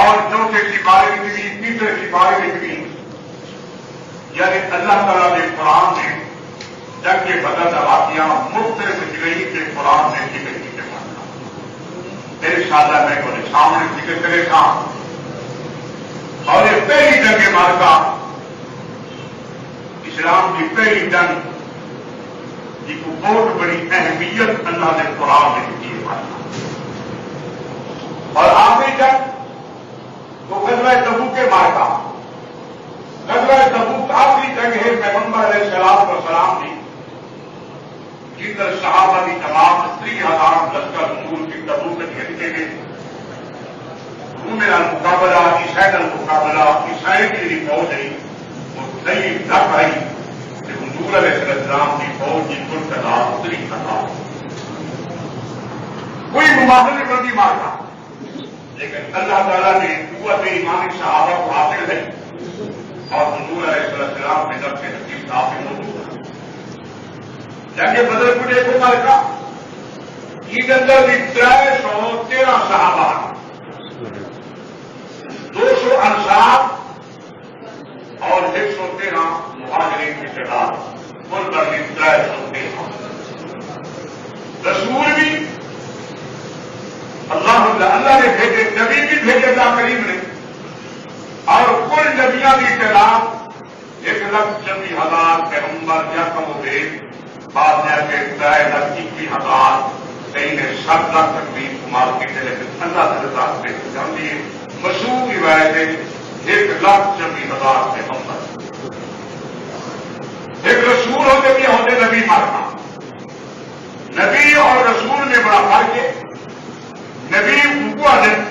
اور چوتھے سپارے نکلی، تیسرے سپارے نکلی، یعنی اللہ تعالیٰ نے قرآن میں جنگ کے بدل واقعہ مختلف جگہی کے قرآن میں ذکر کی جاتا میرے سادہ میں کو سامنے ذکر کرے تھا. اور یہ پہلی جنگ مارکا اسلام کی پہلی جنگ جی کو بہت بڑی اہمیت اللہ نے قرآن میں دی ہے. اور آخری جنگ وہ غزوہ تبوک کے مارکا. غزوہ تبوک آخری جنگ ہے پیغمبر علیہ الصلوۃ والسلام کی، جدھر صحابہ کی تمام 30,000 لشکر حضور کی تبوک نکلے گئے. روم المقابلہ عیسائی المقابلہ عیسائی کی جو فوج ہے وہ نئی نہ آئی کہ حضور علیہ السلام کی فوج کی کل تعداد 30,000. کوئی مماثلے پر نہیں مارتا، لیکن اللہ تعالیٰ نے قوت ایمان صحابہ کو حاصل ہے اور حضور علیہ السلام میں نفس نصیب کافی موجود ہے. جنگ بدر کو دیکھو مارکا یہ اندر بھی 313 صحابہ، 200 انصار اور 113 مہاجرین کی تعداد، کل کر کے 313. رسول بھی اللہ نے بھیجے، نبی بھی بھیجے اللہ کریم نے، اور کل نبیاں کی تعداد 1,40,000 پیغمبر یا کم و بیش، بعد میں کے 3,21,000، کئی نے 7 لاکھ تک بھی مار کی چلے. اللہ تعالیٰ سے جانتی ہے مشہور روایت ہے 1,40,000 پیغمبر. ایک رسول ہوتے بھی ہوتے نبی مارنا. نبی اور رسول میں بڑا فرق ہے. نبی وہ دن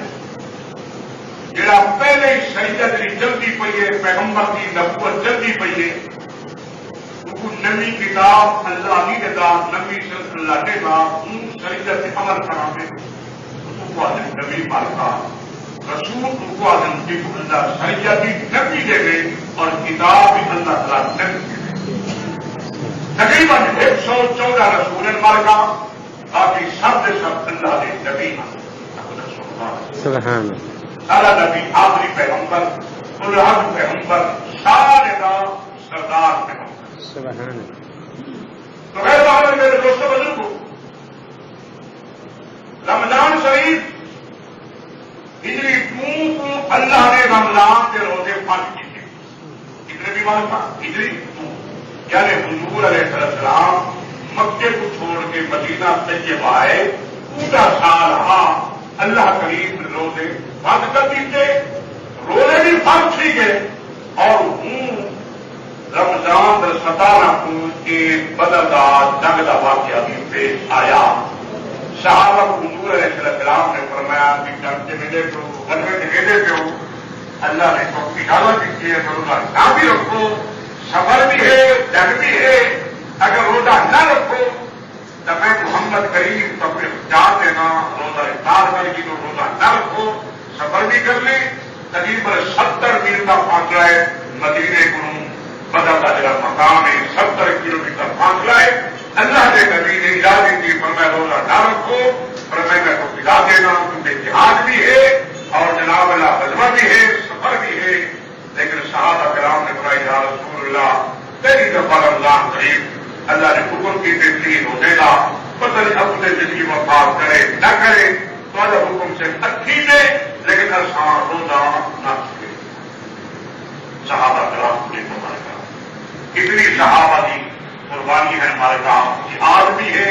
جڑا پہلے ہی شریعت کی جلدی پی ہے، پیغمبر کی نبوت جلدی پی ہے، نبی کتاب اللہ کی کتاب نبی صلی اللہ کے بعد شریعت سے عمل کرا میں نبی مارتا. رسول کو آدم اللہ شریعت کی نبی دے گئے اور کتاب بھی اللہ تعالیٰ نبی دے گئے. تقریباً 114 رسول مارکا، باقی سب اللہ نے نبی سارا نبی آخری پیغمبر الحق پیغمبر سارے کا سردار پیغمبر. تو غیر بات میرے دوستوں بزرگوں، رمضان شریف ہجری 2 کو اللہ نے رمضان کے روزے فرض کیے. کتنے بھی بات تھا ہجری 2، یعنی حضور علیہ السلام مکے کو چھوڑ کے مدینہ طیبہ آئے، پورا سال رہا. اللہ کریم نے روزے فرض کر دیتے، روزے بھی فرض تھی گئے. اور رمضان 17 کو ایک بدردار جنگ کا واقعہ بھی پیش آیا. صحابہ کو حضور علیہ السلام نے فرمایا کہ جنگ کے ملے تو غلبے کے ملے پہ ہو، اللہ نے تو اجازت دی ہے روزہ نہ بھی رکھو، سفر بھی ہے جنگ بھی ہے، اگر روزہ نہ رکھو تو میں محمد کریم تو پھر جان دینا، روزہ افطار کر کی تو روزہ نہ رکھو، سفر بھی کر لیں. تقریباً 70 میل کا فاصلہ ہے مدینے کو بدر کا جگہ مقام ہے، 70 کلومیٹر فاصلہ ہے. اللہ کے نبی نے اجازت دی پر میں روزہ نہ رکھو، پر میں کو پلا دینا، کیونکہ جہاد بھی ہے اور جناب اللہ غزوہ بھی ہے، سفر بھی ہے. لیکن صحابہ کرام نے فرمایا یا رسول اللہ پہلی دفعہ رمضان قریب اللہ نے حکم کی تیسری روزے کا، پتہ نہیں اپنے زندگی وفات کرے نہ کرے تو اللہ حکم سے اچھی دے، لیکن آسان روزہ نہ چھوڑے. صحابہ کرام نے فرمایا اتنی صحابہ کی قربانی ہے ہمارے کام، جہاد بھی ہے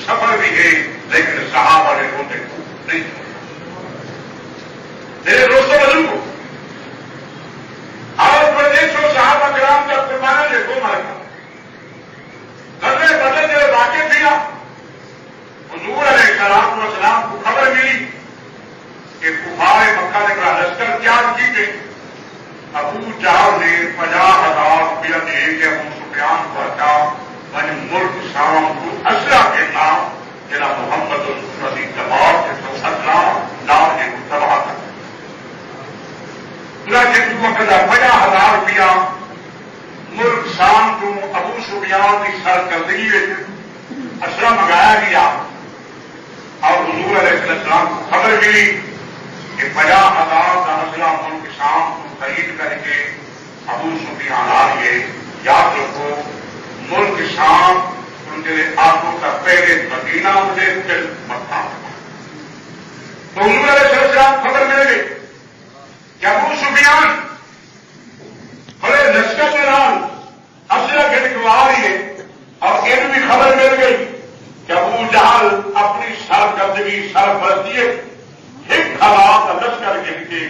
سفر بھی ہے، لیکن صحابہ نے روزے کو نہیں چھوڑا. میرے دوستوں بزرگوں، آج پردیشوں صحابہ کرام کا پیمانہ دیکھو ہمارے کام غزوہ بدر کے واقع دیا. حضور علیہ السلام کو خبر ملی کہ کفار مکہ نے بڑا لشکر تیار کی گئی. ابو جہل نے 50,000 روپیہ دے کے ابو سفیان کو ہٹا من ملک شام کو اسلحہ کے نام جنا محمد الرسی جماعت کے تو اسلحہ نام کے تباہ کر پورا جن کو 50,000 روپیہ ملک شام کو ابو سفیان کی سرکردگی اسلحہ منگایا گیا. اور حضور علیہ السلام کو خبر ملی کہ 50,000 کا شہید کر کے ابو سفیان آ گئے. یاد رکھو ملک شام ان کے آنکھوں کا پہلے مدینہ مجھے پھر مکہ. تو حضور علیہ السلام خبر مل گئی کہ ابو سفیان بڑے لشکر کے نام اسلحہ گھڑوا رہی ہے. اور یہ بھی خبر مل گئی کہ ابو جہل اپنی سرکردگی سرپرستی ایک حالات لشکر گھڑ کے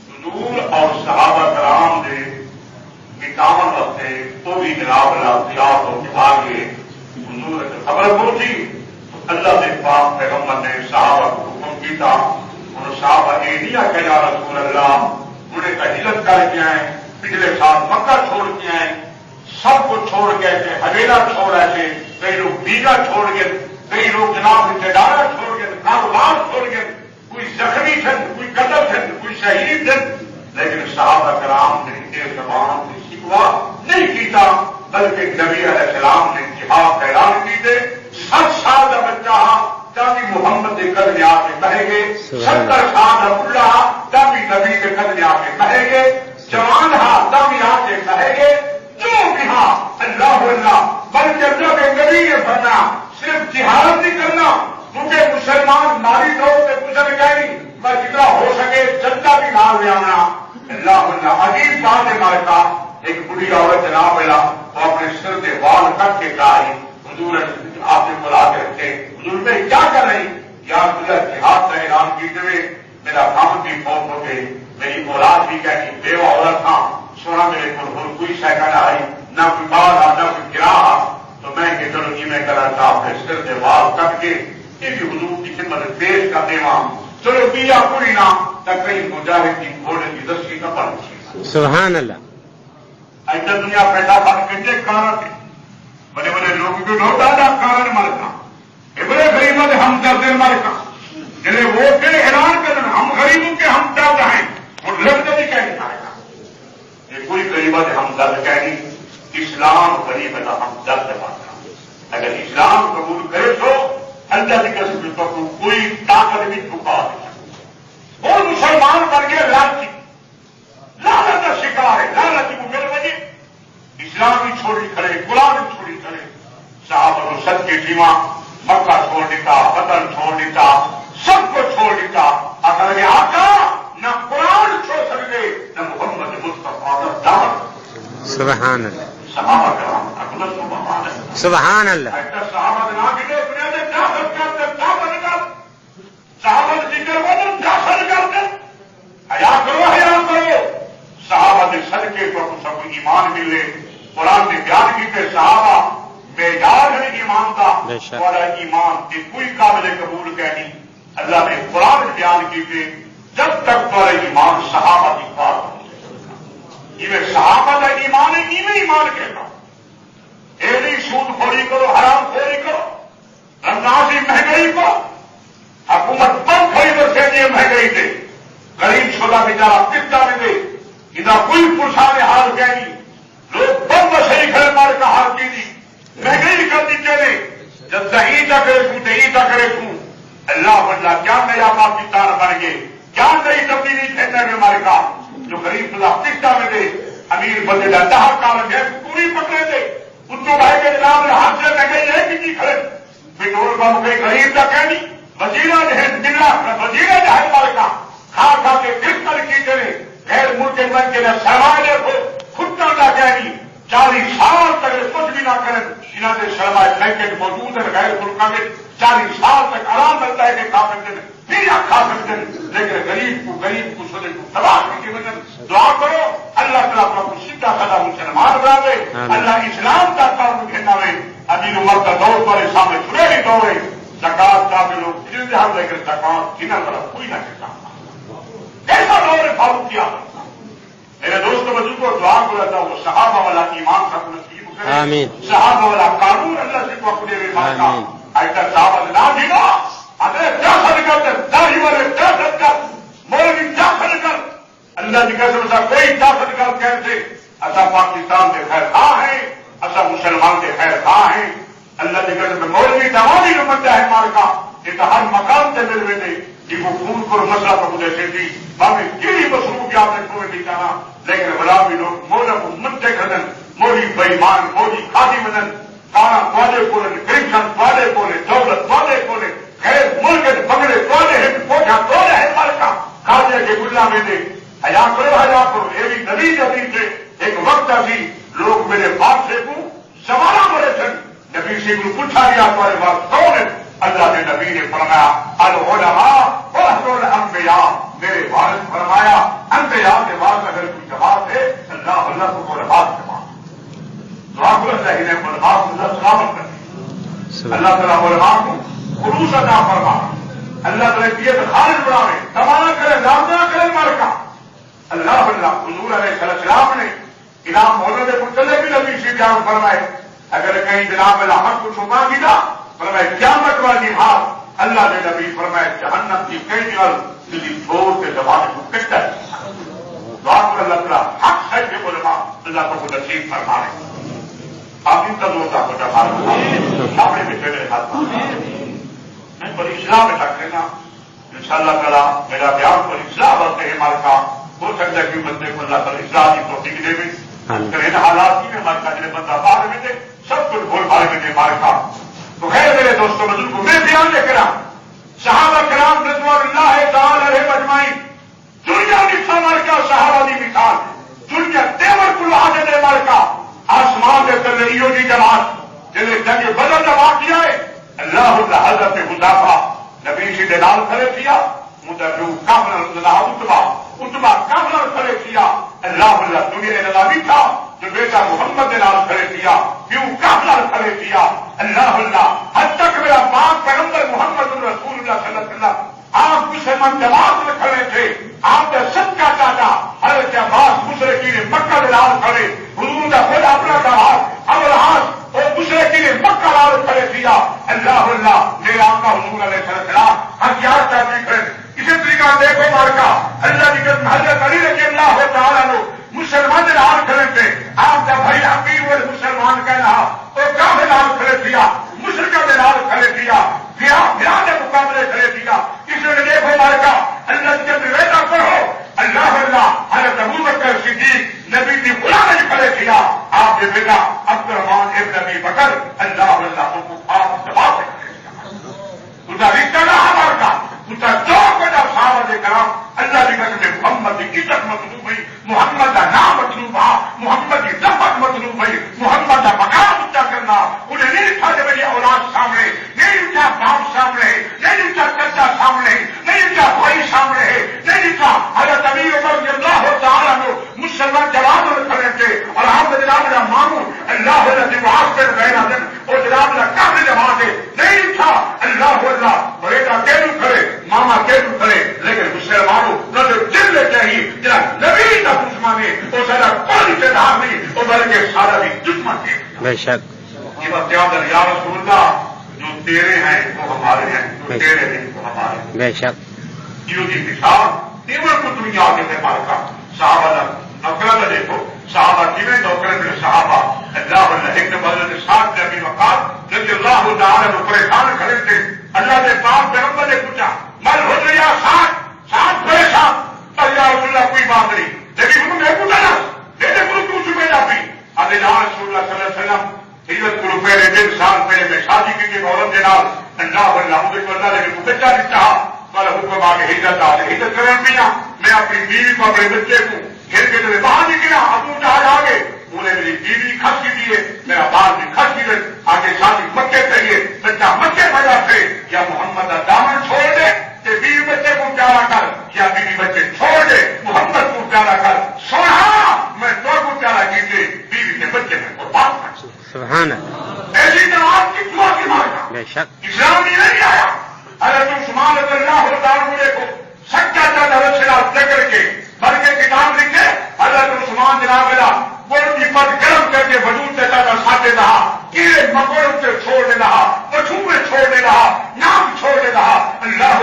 حضور اور صحابہ کرام دے مٹاون واسطے تو بھی جناب اختیار ہو کے بھاگے. حضور خبر پہنچی تو اللہ کے پاک پیغمبر نے صحابہ کو حکم کیا. اور صحابہ یہ نہیں آ یا رسول اللہ انہیں کا ہجرت کر کے آئے, پچھلے سال مکہ چھوڑ کے آئے, سب کو چھوڑ گئے تھے, حویلا چھوڑ رہے تھے, کئی لوگ بیگا چھوڑ گئے, کئی لوگ جناب ٹڈارا چھوڑ گئے, کاروبار چھوڑ گئے, کوئی زخمی تھے, کوئی قتل تھے, کوئی شہید تھے. لیکن صحابہ کرام نے ایک زبان سے شکوا نہیں کیتا, بلکہ نبی علیہ السلام نے جہاد کا اعلان کیتے. 7 سال کا بچہ تبھی محمد کے قدر آ کے بہے گے, 70 سال کا بڑھا تبھی نبی کے قدر آ کے بہے گے, جوان تبھی آ کے بہے گے. جو بھی اللہ اللہ بلکہ جب نبی نے بننا صرف جہاد نہیں کرنا, کیونکہ مسلمان مالی طور سے گزر گئے, میں جتنا ہو سکے جنتا بھی نہ لے آنا. اللہ اللہ عجیب بات ہے ہمارے پاس. ایک بڑھی عورت جناب والا وہ اپنے سر کے بال کٹ کے کہا حضور آپ نے بلا کے رکھے, حضور میں کیا کر رہی یا جہاد کا اعلان کیتے ہوئے میرا کام بھی فوت ہو گئے, میری اولاد بھی کہتی بیوہ عورت تھا, سونا میرے کو کوئی شہر نہ آئی, نہ کوئی بال نہ کوئی گرا. تو میں کہ چلو جی میں کرا تھا اپنے سر کے بال کٹ کے یہ بھی حضور کی خدمت پیش کر دے وہاں. چلو پیا پوری نہ تک کہیں مجاہد کی گھوڑے کی رسی نہ بن. سبحان اللہ. ایسا دنیا پیدا کر کے کارن تھے, بڑے بڑے لوگ جو لوٹا تھا کارن مرتا, بڑے غریبوں سے ہم درد مرتا, جنہیں ووٹ کے اعلان کرنا ہم غریبوں کے ہم درد ہیں اور لڑکے بھی کہنے پائے گا. یہ کوئی غریبہ سے ہم درد کہنی, اسلام غریب کا ہم درد پاتا. اگر اسلام قبول کرے تو اللہ کی قسم کو کوئی طاقت بھی چھپا نہیں. اور مسلمان بن کے لالچی لالچ کا شکار ہے, لالچ کو میرے وجہ اسلام ہی چھوڑی کھڑے, قرآن ہی چھوڑی کھڑے. صحابہ کو سچ کے سیما مکہ چھوڑ دیتا, وطن چھوڑ دیتا, سب کو چھوڑ دیتا. اگر یہ آقا نہ قرآن چھوڑ سکتے نہ محمد مصطفیٰ کا دعوت. سبحان اللہ. صحابہ کرام اقدس کو بہان ہے. سبحان اللہ. صحابہ نہ ملے دنیا میں داخل کرتے داخل کر, صحابہ ذکر بدل داخل کرتے, حیا کرو حیا کرو. صحابہ نے صدقے پر سب کو ایمان ملے. قرآن نے بیان کیتے صحابہ بیدار ہے ایمان کا, اور ایمان کی کوئی قابل قبول کہنی. اللہ نے قرآن بیان کیتے جب تک تو ایمان صحابہ کی بات ہو, صحابہ کا ایمان ہے ایمان کہتا. ایسی سود خوری کرو, حرام خوری کرو, رمضان کی مہنگائی کو حکومت بند کھڑی کر کے دیے مہنگائی دے, غریب چھوٹا بیچارہ کتا میں دے, ادھر کوئی پرسان حال کہنی. لوگ بند صحیح کھڑے مار کا حال کی دی, مہنگائی کر دی چلے, جب دہی تک رکھوں دہی تک رکھوں. اللہ اللہ کیا نیا پاکستان بن گئے, کیا نئی تبدیلی پھیلنے میں ہمارے کا. جو غریب خدا کتا میں دے, امیر بندے کا دہا کارن ہے پوری پکڑے دے. اردو بھائی کے جناب ہاتھ سے مہنگائی ہے کہ کھڑے پٹرول پمپ کے غریب کا کہنی وزیرہ ہے دلہ وزیرہ جو ہے ہمارے کا کھا کھا کے کر کی کرے غیر ملک بن کے نہ سرمایہ کو خود کا کہنی. 40 سال تک کچھ بھی نہ کریں, انہوں نے سرمایہ بینکٹ موجود ہے غیر ملکوں میں, 40 سال تک آرام ملتا ہے کہ کھا سکتے ہیں پیڑا کھا سکتے ہیں. لیکن غریب کو سونے کو تباہ کی وجہ دعا کرو اللہ تعالیٰ کو سیدھا سدا مسلمان بنا دے. اللہ اسلام کا کام کھیلنا میں امیر عمر کا دور پر سامنے چھڑے ہی دورے زکات کا بھی لوگ دل دھیان لے کر زکات جنہیں طرف کوئی نہ کہتا. کیسا دور ہے فاروق کیا میرے دوست بزرگوں کو دعا کو رہتا وہ صحابہ والا ایمان سب نصیب کرے, صحابہ والا قانون اللہ سے کو اپنے ایمان کا ایسا صحابہ نہ دینا. اگر داخل کر داڑھی والے داخل کر مولوی داخل کر اللہ کی قسم سے کوئی داخل کر کیسے ایسا پاکستان کے خیر خواہ ہیں, ایسا مسلمان کے خیر خواہ ہیں. اللہ کی قسم سے مولوی دماغی جو بنتا ہے مار کا یہ تو ہر مقام سے مل رہے تھے جی وہ خون کو مسئلہ کو جیسے تھی باقی کیڑی مصروف آپ نے چھوڑ نہیں جانا. لیکن غلامی لوگ مولب منتے کھدن موہی بےمان موہی کھادی ونن کانا توالے کولن کرشن توالے کولے دولت توالے کولے خیر ملک بگڑے توالے ہیں پوچھا توالے ہیں مالکا کھاجے کے گلا میں دے حیا کرو ایوی نبی نبی سے ایک وقت ابھی لوگ میرے باپ سے کو سوالہ بڑے تھے نبی سے کو پوچھا گیا تمہارے پاس کون ہے اللہ کے نبی نے فرمایا العلماء ورثۃ الانبیاء میرے والد فرمایا انبیاء کے بعد اگر کوئی جماعت ہے اللہ کو علماء کی جماعت دعا کرو اللہ نے علماء کو سلامت کر اللہ تعالیٰ علماء کو خلوص عطا فرما اللہ تعالیٰ دیت خالص بناوے تمام کرے لازمہ کرے مارکا اللہ حضور علیہ السلام نے امام مولانا مطلب بھی نبی سے بیان فرمائے اگر کہیں جناب احمد کو چھپا دیا فرمائے قیامت والی ہاتھ اللہ نے نبی فرمائے جہنم کی کئی جگہ دلی چھوڑ کے زمانے کو کٹا دعا کر اللہ تعالیٰ حق ہے کہ علماء اللہ کو نصیب فرمائے آپ ان کا دوست آپ کو جمال سامنے میں چلے ہاتھ میں پر اصلاح میں رکھ لینا انشاءاللہ تعالیٰ میرا بیان پر اصلاح بنتے ہیں ہمارے کا ہو سکتا ہے کہ بندے کو اللہ تعالیٰ اصلاح کی توفیق دے بھی ان حالات کی میں ہمارے کا جنہیں بندہ باہر میں دے سب کچھ بول بھال میں دے ہمارے کا تو خیر میرے دوستوں بزرگوں میں بیان لے کر صحابہ کرام رضوان اللہ تعالی علیہم اجمعین دنیا کی مارکا صحابہ کی مثال دنیا تیور کل حاجت مارکا آسمان کے تلریوں کی جماعت جنہیں جنگ بدر جمع کیا ہے اللہ حضرت حذیفہ نبی سے دلال کھڑے کیا اتبا کافلا کھڑے کیا اللہ دنیا نظامی تھا جو بیٹا محمد نے نام کھڑے کیا کیوں کافلا کھڑے کیا اللہ حد تک میرا باپ پیغمبر محمد رسول اللہ صلی اللہ علیہ وسلم آپ مسلمان جماعت میں کھڑے تھے آپ کا سب کا چاچا حضرت عباس مشرقی نے مکہ میں لال کھڑے حضور کا خود اپنا جہاز ابو العاص اور مشرقی نے مکہ لال کھڑے کیا اللہ میرا آقا حضور علیہ السلام ہتھیار چاہتے تھے اسی طریقہ دیکھو مارکا اللہ کی قسم حضرت علی رضی اللہ تعالیٰ عنہ مسلمان لال کھڑے تھے آپ کا بھائی عقیل والے مسلمان کہہ رہا تو کافی لال کھڑے کیا مشرقہ نے لال کھڑے کیا نے مقابلے کھڑے کیا اس لیے دیکھو مارکا اللہ کی قسم ویسا پڑھو اللہ حضرت ابوبکر صدیق نبی کی غلام نے کھڑے کیا آپ کے بیٹا عبد الرحمان ابن ابی بکر اللہ کو آپ دبا سے رشتہ نہ ہمارا جو بڑا صحابہ کرام اللہ کی قسم میں محمد کی عزت مطلوب ہوئی محمد کا نام مطلوب ہوا محمد کی لفظ مطلوب ہوئی محمد کا مقام اونچا کرنا انہیں نہیں اٹھا دے میری اولاد سامنے نہیں اٹھا باپ سامنے نہیں اٹھا چچا سامنے نہیں اٹھا بھائی سامنے نہیں اٹھا حضرت امیر عمر رضی اللہ تعالیٰ عنہ مسلمان جواب میں کھڑے تھے اور آپ جناب میرا ماموں اللہ واسطے رہنا دن اور جناب میرا کافی جماعت ہے نہیں اٹھا اللہ بیٹا کیوں کھڑے ماما کیوں کھڑے لیکن مسلمانوں نہ تو دل لے چاہیے جنا نبی کا دشمن ہے وہ سارا کوئی دار نہیں وہ بلکہ سارا بھی دشمن ہے بے شک یہ بات یا رسول اللہ جو تیرے ہیں وہ ہمارے ہیں جو تیرے ہیں وہ ہمارے ہیں بے شک یہ مثال تیور کو دنیا کے مال کا صحابہ نوکرا میں دیکھو صحابہ کیویں نوکر میں صحابہ اللہ ایک بدل ساتھ نبی وقات رضی اللہ تعالیٰ وہ پریشان کھڑے تھے اللہ کے پاک پیغمبر نے پوچھا مل ہو گیا ساتھ پریشان اللہ رسول اللہ کوئی بات نہیں لیکن انہوں نے پوچھا نا میرے گرو کیوں چکے جاتی ابھی رسول اللہ صلی اللہ علیہ وسلم ہجرت کو پہلے 3 سال پہلے میں شادی کی تھی عورت کے نام اللہ مجھے اللہ لیکن وہ بچہ نہیں چاہا والا حکم آ کے ہجرت آ گئی ہجرت کریں پیا میں اپنی بیوی کو اپنے بچے کو گھر کے لیے باہر نکلا ابو جہاز آگے انہیں میری بیوی خرچ کی دیے میرا بال بھی خرچ کی دے آگے شادی مکے کریے بچہ مکے پیدا کرے یا محمد کا دامن چھوڑ دے کہ بیوی بچے کو پیارا کر یا بیوی بچے چھوڑ دے محمد کو پیارا کر سونا میں تو کو پیارا کیجیے بیوی کے بچے میں قربان کر سبحان اللہ ایسی جماعت کی دعا کی مانگا بے شک اسلام نہیں آیا حضرت عثمان رضی اللہ تعالیٰ عنہ کو سچا چاہتا رسالت لے کر کے بلکہ کتاب لکھے حضرت عثمان جناب وہ کی پت گرم کر کے وجود دیتا تھا ساتھ رہا کیڑے مکوڑوں سے چھوڑنے رہا پچھوے چھوڑنے رہا نام چھوڑنے رہا اللہ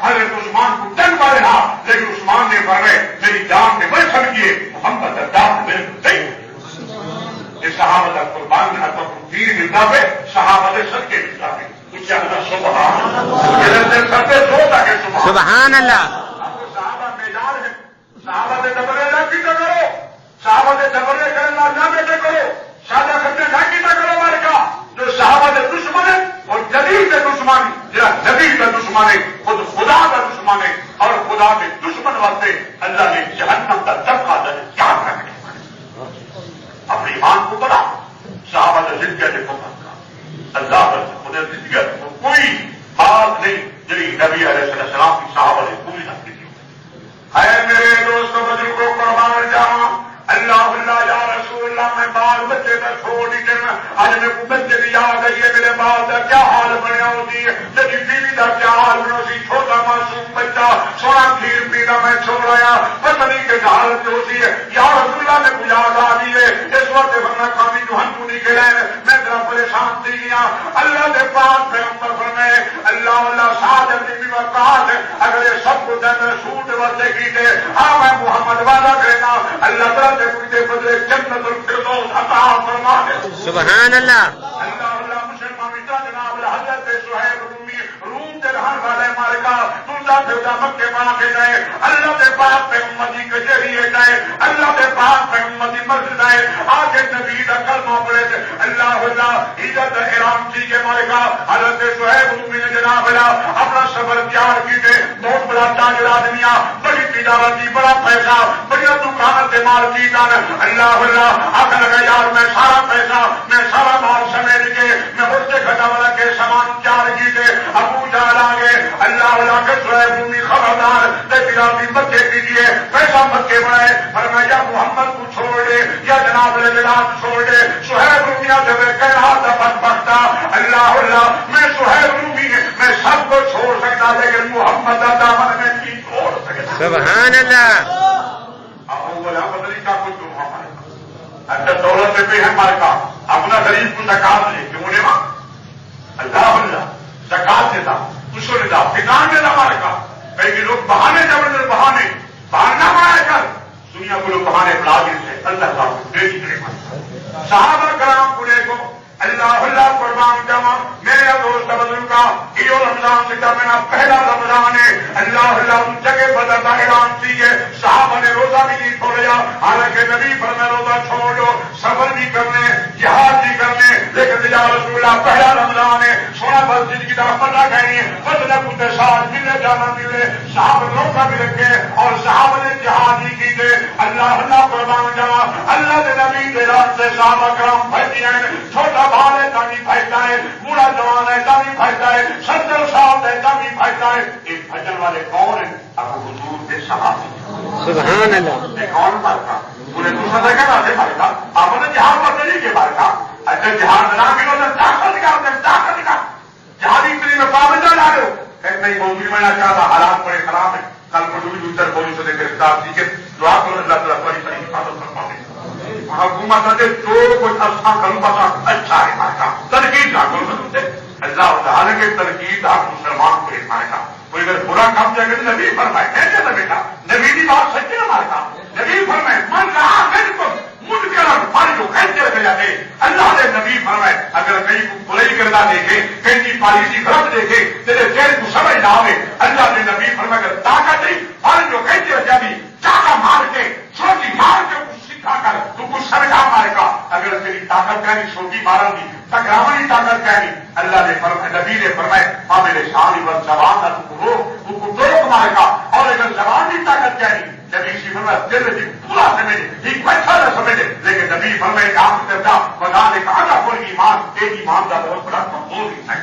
حضرت عثمان کو ڈن مارے رہا لیکن عثمان نے فرمایا میری جان نے میں سمجھیے محمد اللہ میرے کو نہیں یہ صحابہ کا قربان کا تو تیر ملتا ہے صحابہ سے سب کے ملتا ہے سبحان اللہ صحابہ میدان ہے صحابہ سے ڈبل کی کرو صحابہ سے جبرے کرنا نہ بیٹے کرو، سادہ کرنے نہ کیتا کرو مارے کا جو صحابہ کے دشمن ہے اور نبی کے دشمن جہاں نبی کا دشمن ہے خود خدا کا دشمن ہے اور خدا کے دشمن واسطے اللہ نے جہنم کا طبقہ یاد رکھنے اپنے ایمان کو بڑھا صحابہ نے زندگی کے کو اللہ خدا زندگی کو کوئی بات نہیں جی نبی علیہ السلام کی صحابہ نے پوری نہ کی تھی۔ اے میرے دوستوں بزرگوں قربان جاواں اللہ اللہ یا رسول اللہ میں بال بچے کا چھوڑ ہی دینا آج میں بچے کی یاد آئی ہے میرے بال کا کیا حال بنیا ہوتی ہے میری بیوی کا کیا حال بنا سی چھوٹا معصوم بچہ سونا کھیر پینا میں چھوڑ آیا پتہ نہیں کہ حالت ہوتی ہے یا رسول اللہ نے کچھ یاد آ رہی ہے اس وقت بننا کافی جو ہم نہیں کے رہے میں ذرا پریشان تھی گیا اللہ کے پاس پیغمبر فرمائے اللہ اللہ ساتھ اپنی وقات اگر یہ سب کو دن سوٹ واسطے کی تھے ہاں میں محمد وعدہ کرے گا اللہ تعالیٰ بدلے جنت الفردوس عطا فرما دے سبحان اللہ اللہ اللہ مسلمان مٹا جناب حضرت سہیب رومی روم کے رہن والے مالکا دوسرا دیوتا مکے ماں کے گئے اللہ کے پاس پہ امتی کچہری گئے اللہ کے پاس پہ امتی مسجد آئے آگے نبی کا کلمہ پڑے تھے اللہ اللہ عزت احرام کی کے مالکا حضرت سہیب رومی نے جناب اللہ اپنا صبر تیار کی تھے بہت بڑا تاجر آدمی بڑی تجارت کی بڑا پیسہ بڑی دکان سے مال کی اللہ اللہ آخر لگا یار میں سارا پیسہ میں سارا مال سمیٹ کے میں مرچے کھٹا والا کے سامان تیار کی تھے ابو جہل آ گئے اللہ اللہ کے سہیب رومی خبردار تجارتی مکے کیجیے پیسہ مکے بنائے فرمایا محمد کو چھوڑ دے یا جناب جناب چھوڑ دے سہیب رومیہ سے میں کہہ رہا تھا بدبختہ اللہ اللہ میں سہیب رومی میں سب کو چھوڑ سکتا لیکن محمد کا دامن میں نہیں چھوڑ سکتا سبحان اللہ بدلی کا کچھ اچھا دولت سے بھی ہے ہمارے کا اپنا غریب کو زکات لے کیوں نے ماں اللہ اللہ زکات دیتا اس کو لیتا ٹھکان دیتا ہمارے کا کئی لوگ بہانے زبردست بہانے بہانا بنایا کر دنیا کو لوگ بہانے بنا دیتے اللہ کا بیٹی کرے صحابہ کرام پورے کو اللہ اللہ قربان جاواں میرا دوست بزرگا یہ رمضان سے میرا پہلا رمضان ہے اللہ اللہ ان جگہ بدر کا اعلان کیجیے صحابہ نے روزہ بھی نہیں چھوڑا حالانکہ نبی فرمائے روزہ چھوڑ دو صبر بھی کرنے جہاد بھی کرنے لیکن یا رسول اللہ پہلا رمضان ہے سونا مسجد کی طرف پتہ کہیں بس نہ کچھ ساتھ ملے جانا ملے صحابہ روزہ بھی رکھے اور صحابہ نے جہاد بھی کی تھے اللہ اللہ قربان جاواں اللہ کے نبی کے رات سے صحابہ کرام بھائی ہیں چھوٹا بال ہے تبھی پھیلتا ہے بوڑھا جوان ہے تبھی پھیلتا ہے 70 سال ہے تبھی پھیلتا ہے ایک بھجن والے کون ہیں ابو حضور کے صحابی سبحان اللہ ایک کون مارتا پورے دوسرا جگہ سے مارتا آپ نے جہاز پر نہیں کے مارتا اچھا جہاز نہ ملو تو طاقت کا جہازی پری میں پابندہ ڈالے ہو نہیں موجود میں نہ چاہتا حالات بڑے خراب ہیں کل کو بھی دوسرے پولیسوں نے گرفتار کی کہ دعا کرو اللہ تعالیٰ بڑی بڑی حفاظت فرما دے حکومت جو کچھ اچھا کروں بسا اچھا ہے مارکا تنقید نہ کروں اللہ تعالیٰ کے تنقید آپ مسلمان کو ایک مارکا کوئی اگر برا کام جائے گا نبی فرمائے کہتے تھا بیٹا نبی کی بات سچی نہ مارکا نبی فرمائے من رہا بالکل مجھ کر پانی کو کھینچتے رکھے جاتے اللہ نے نبی فرمائے اگر کہیں کو برائی کرنا دیکھے کہیں کی پالیسی غلط دیکھے تیرے چہرے کو سمجھ نہ آئے اللہ نے نبی فرمائے اگر طاقت نہیں پانی کو کھینچتے رکھ جاتی چاکا مار کے چھوٹی مار کے کر تو کچھ سمجھا مارے گا اگر تیری طاقت کہنی چھوٹی مارا گی ٹکراوانی طاقت کہنی اللہ نے فرمایا نبی نے فرمایا ہاں میرے شان پر زبان تھا تو کو ٹوک مارے گا اور اگر زبان کی طاقت کہنی نبی سی فرمایا دل کی پورا سمجھے ایک بچہ نہ سمجھے لیکن نبی فرمایا کام کرتا بتا نے کہا تھا کوئی ایمان ایک ایمان کا بہت بڑا کمزور ہے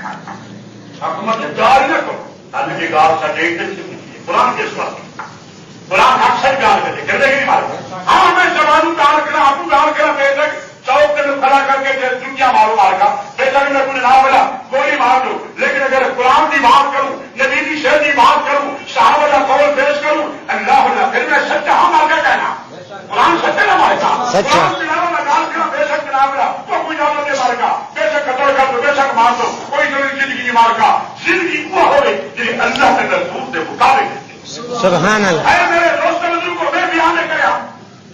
حکومت جاری نہ کرو اللہ کی گال کا ڈیٹ سے قرآن کے ساتھ قرآن اکثر گال کرتے کر دیں گے ہاں میں زبان گال کرا آپ گال کرا بے تک چوک کے کھڑا کر کے دنیا مارو مار کا بے تک میں کچھ نہ بولا گولی مار دو لیکن اگر قرآن کی بات کروں نبی کی شہر کی بات کروں صحابہ کا قول پیش کروں اللہ اللہ پھر میں سچا ہم آگے کہنا قرآن سچے نہ مارے گا قرآن کے علاوہ میں گال کرا بے شک نہ بولا تو کوئی جانور نہیں مارے گا بے شک قتل کر دو بے شک مار دو کوئی ضروری زندگی نہیں مار گا زندگی وہ ہوئے جنہیں اللہ کے رسول سے مطابق سبحان اللہ اے میرے دوست بزرگ کو میں بیان کریا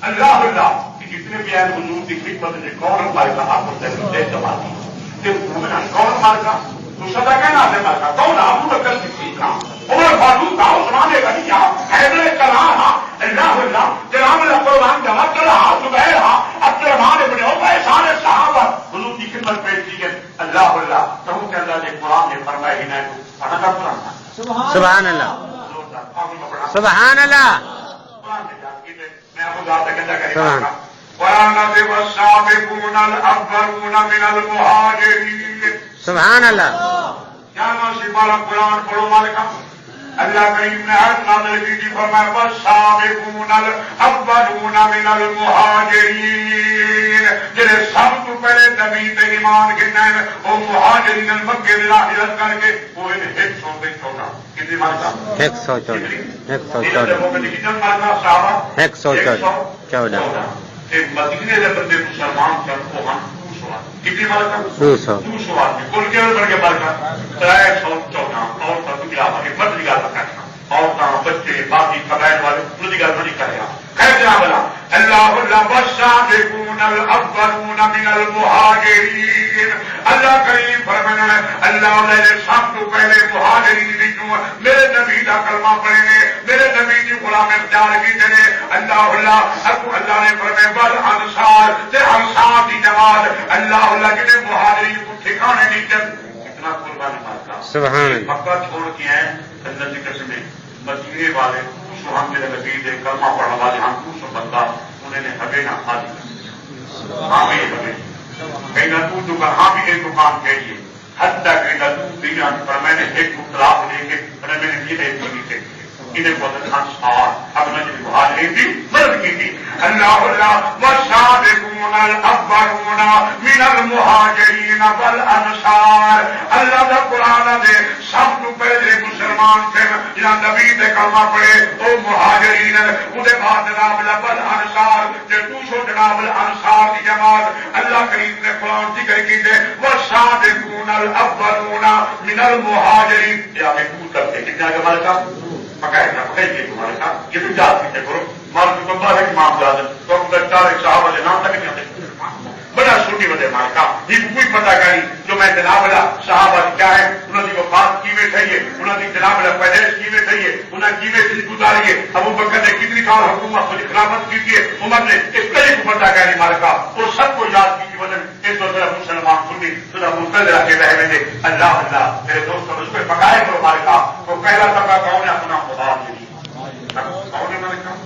اللہ اللہ کہ جتنے بیان حضور کی خدمت نے کون مارے گا آپ کو دے جماعت کہ کون مارے گا تو سزا کہنا سے مارے گا کون ابو بکر صدیق کا عمر فاروق کا عثمان غنی کا حیدر کلام اللہ اللہ جناب اللہ قرآن جمع کر رہا صبح سبحان اللہ سبحان اللہ سبحان والسابقون الأولون من المهاجرين سبحان اللہ کیا ناصب والا قرآن پڑھو مالکا اللہ کریم نے ہر نازل کی جی فرمایا والسابقون الاولون من المهاجرین جنہیں سب تو پہلے نبی تے ایمان کے نام وہ مہاجرین مکے دی ہجرت کر کے وہ 114 کتنی مالکا 114 مدینے کے بندے مسلمان کر کو ہم کتنی مالکا 200 آدمی کل کے بڑھ کے مالکا 314 اور مرد کی گل کرنا عورتیں بچے باقی قبائل والے ان کی گل نہیں کرے گا خیر جناب اللہ والسابقون الاولون من المهاجرین اللہ کریم فرمانا اللہ نے سب تو پہلے مہاجرین وچوں میرے نبی دا کلمہ پڑھے نے میرے نبی دی غلام اختیار کیتے نے اللہ اللہ نے فرمایا بل انصار تے انصار دی جماعت اللہ جنے مہاجرین کو ٹھکانے نہیں دے اتنا قربانی مانگتا سبحان اللہ مکہ چھوڑ کے ہیں اللہ کی قسم مدینے والے ہم میرے نبی دے کلمہ پڑھنے والے ہم کو بندہ انہیں نے ہمیں نہ کھا دیا ہاں بھی ہمیں کہیں نہ تو دکان ہاں بھی ایک دکان کہیے حد تک کہیں نہ تو دنیا پر میں نے ایک مختلاف لے کے میں نے یہ انہیں بہت انصار اب میں نے مہاجرین کی مدد کی تھی اللہ والسابقون الاولون من المہاجرین والانصار اللہ کا قرآن دے سب تو پہلے مسلمان تھے جنہاں نبی دے کلمہ پڑھے وہ مہاجرین انہیں بعد جناب والانصار جو 200 جناب الانصار کی جماعت اللہ کریم نے قرآن ذکر کی دے والسابقون الاولون من المہاجرین یا محفوظ کرتے کتنا کے مالکہ پکائے پکائیے تمہارے ساتھ یہ بھی جات پیچھے کرو مال کی بندہ ہے امام زیادہ تو چار صاحب والے نام تک نہیں آتے بڑا چھوٹی وجہ مال کا یہ کوئی پتہ کری جو میں جناب صاحب کیا ہے انہوں نے وفات کیویں تھئیے انہوں نے جناب پیدائش کیویں تھئیے انہیں کیویں زندگی گزاری ہے ابو بکر نے کتنی سال حکومت خود خلافت کی ہے عمر نے اس طرح کو پتہ کری مال کا اور سب کو یاد کی وجہ اس وجہ مسلمان سنی سنا مستد رکھے رہے تھے اللہ اللہ میرے دوستوں اس پہ پکائے کرو مال کا تو پہلا طبقہ کون ہے اپنا خدا کے کون ہے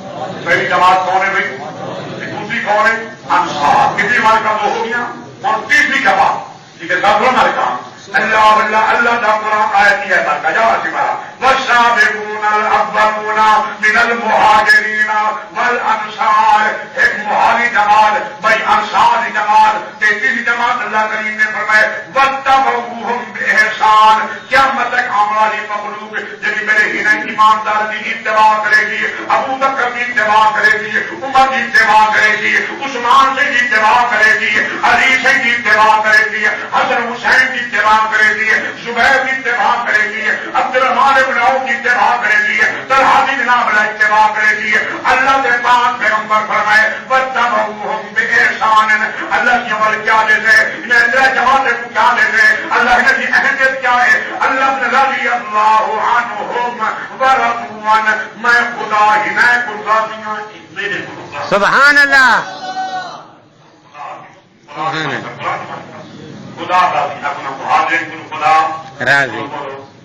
پہلی جماعت کون ہے بھائی دوسری کون ہے انصار کتنی مال کا وہ ہو گیا اور تیسری جماعت ٹھیک ہے سب مال کا اللہ اللہ اللہ کا قرآن آیت ہے مال کا جواب سمارا والسابقون الاولون من المہاجرین والانصار ایک مہاجری جماعت بھائی انصار جماعت تیسری جماعت اللہ کریم نے فرمایا واتبعوہم باحسان قیامت تک اعمال مخلوق جب میرے ہی ایماندار کی اتباع کرے گی ابو بکر کی اتباع کرے گی عمر کی اتباع کرے گی عثمان سے کی اتباع کرے گی علی سے کی اتباع کرے گی حسن حسین کی اتباع کرے گی زبیر کی اتباع کرے گی عبد الرحمان بن عوف کی اتباع کرے گی طلحہ بن جناب اتباع کرے گی اللہ کے پاک پیغمبر فرمائے واتبعوہم باحسان اللہ کی عمل کیا دیتے انہیں اللہ جماعت کو کیا دیتے اللہ کی اہمیت کیا ہے اللہ رضی اللہ عنہم ورضوا عنہ میں خدا ہی میں قربانیاں میرے سبحان اللہ خدا راضی اپنا مہاجرین کو خدا راضی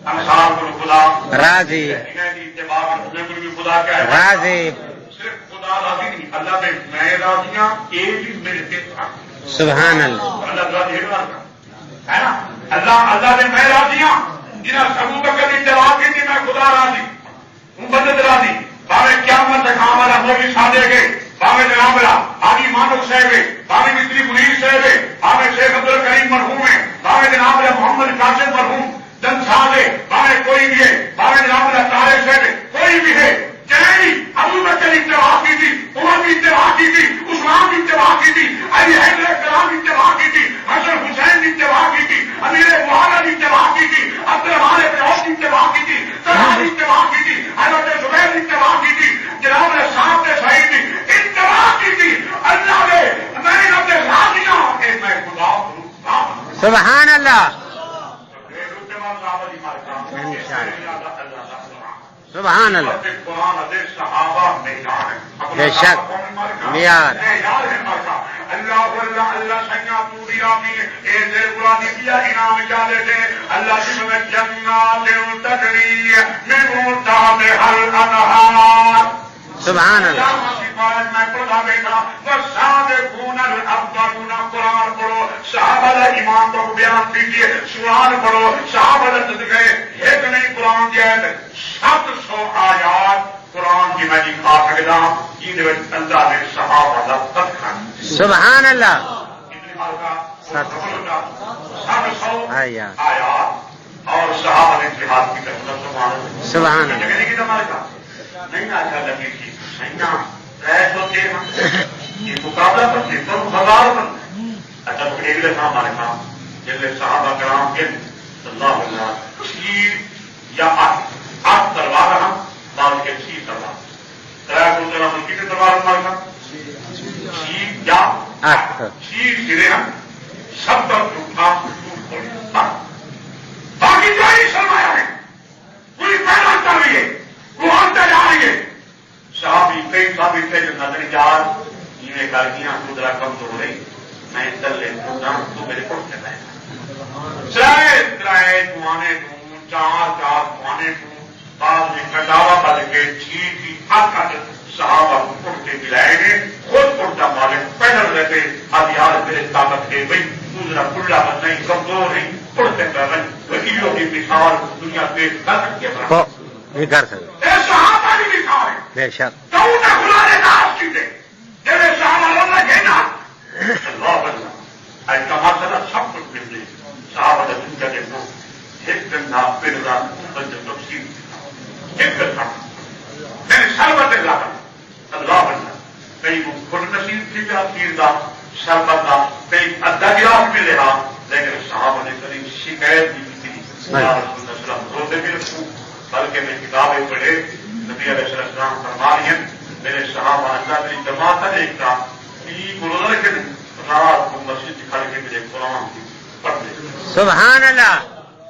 انصار کو خدا راضی اتباع کرنے کو بھی خدا کیا ہے راضی صرف خدا راضی نہیں اللہ نے میں راضیاں ایک ہی میرے سے سبحان اللہ اللہ راضی ہے نا اللہ نے میں راضیاں جنہیں ابو بکر کی اتباع کی تھی میں خدا راضی ہوں بدت راضی باوے قیامت تک ہمارا مولوی صادق ہے باوے جناب حاجی مانک صاحب ہے باوے مستری منیر صاحب ہے باوے شیخ عبد الکریم مرحوم ہے باوے جناب محمد قاسم مرحوم دن صاحب ہے باوے کوئی بھی ہے باوے جناب طارق صاحب ہے کوئی بھی ہے چاہے ابو بکر کی اتباع کی تھی عمر کی اتباع کی تھی عثمان کی اتباع کی تھی علی حیدر کرام کی اتباع کی تھی حسن حسین کی اتباع کی تھی امیر معاویہ کی اتباع کی تھی عبد الرحمان بن عوف کی اتباع کی تھی طلحہ کی اتباع کی تھی حضرت زبیر کی اتباع کی تھی جناب صاحب نے صحیح کی اتباع کی تھی اللہ نے میں اپنے راضیاں کہ میں خدا سبحان اللہ سبحان اللہ بے شک معیار اللہ اللہ اللہ سیاں پوری رامی اے دل قرآن دیا انعام جالے دے اللہ کی میں جنات تجری من تحتہا الانہار سبحان اللہ میں پڑھا بیٹھا والسابقون الاولون قرآن پڑھو صحابہ ایمان کو بیان کیجیے سوران پڑھو صحابہ گئے ایک نہیں قرآن کی آیت 700 آیات قرآن کی میں دکھا سکتا یہ اللہ نے صحابہ کا صدقہ سبحان اللہ کتنی بار کا 700 آیات اور صحابہ نے جہاد کی طرف سبحان اللہ کہنے کی تمہارے کا نہیں اچھا لگی تھی نہیں ہوتے ہیں یہ مقابلہ کرتے تو ہزار بنتے اچھا تو ایک دفعہ ہمارے کام جیسے صحابہ کرام کے اللہ اللہ چیز یا آٹھ تلوار ہم بعض کے 6 تلوار ترائے کو چلا ملکی کے تلوار ہمارے کام چیز یا 8 چیز گرے ہم سب پر ٹوٹا ٹوٹ پڑے باقی جو ہی سرمایا ہے پوری محنت کر رہی ہے وہ آنتے جا رہی ہے صحابی کئی صحابی تھے جو نظر جات یہ کر دیا تو ذرا کم تو ہو رہی میں چل لے تو میرے کو ترائے دعانے دوں 4 دعانے دوں بعد میں کٹاوا بل کے چیز کی صحابہ کو اٹھتے ملائے گے خود اٹھتا مالک پیدل رہتے اب یار میرے طاقت کے بھائی تو ذرا کھلا بس نہیں کمزور نہیں اڑتے کر وکیلوں کی مثال دنیا پہ کر سکتے نہیں کر سکتے صحابہ کی مثال ہے بے شک تو انہیں بلانے کا آپ کی دے میرے صحابہ اللہ کہنا اللہ اللہ ایسا مسئلہ سب کچھ مل رہی صحابہ دنیا کے وہ ایک دن نہ پھر رات تفصیل ایک دن تھا میں نے شربت لاتا اللہ اللہ کئی وہ خود نصیب تھی جا پیر کا شربت کا کئی ادھا گلاس بھی لے رہا لیکن صحابہ نے کبھی شکایت بھی کی روزے بھی رکھوں بلکہ میں کتابیں پڑھے نبی علیہ السلام فرما رہی ہیں میرے صحابہ اللہ میری جماعت دیکھتا روزہ رکھے رات کو مسجد کھڑ کے میرے قرآن کی پڑھتے سبحان اللہ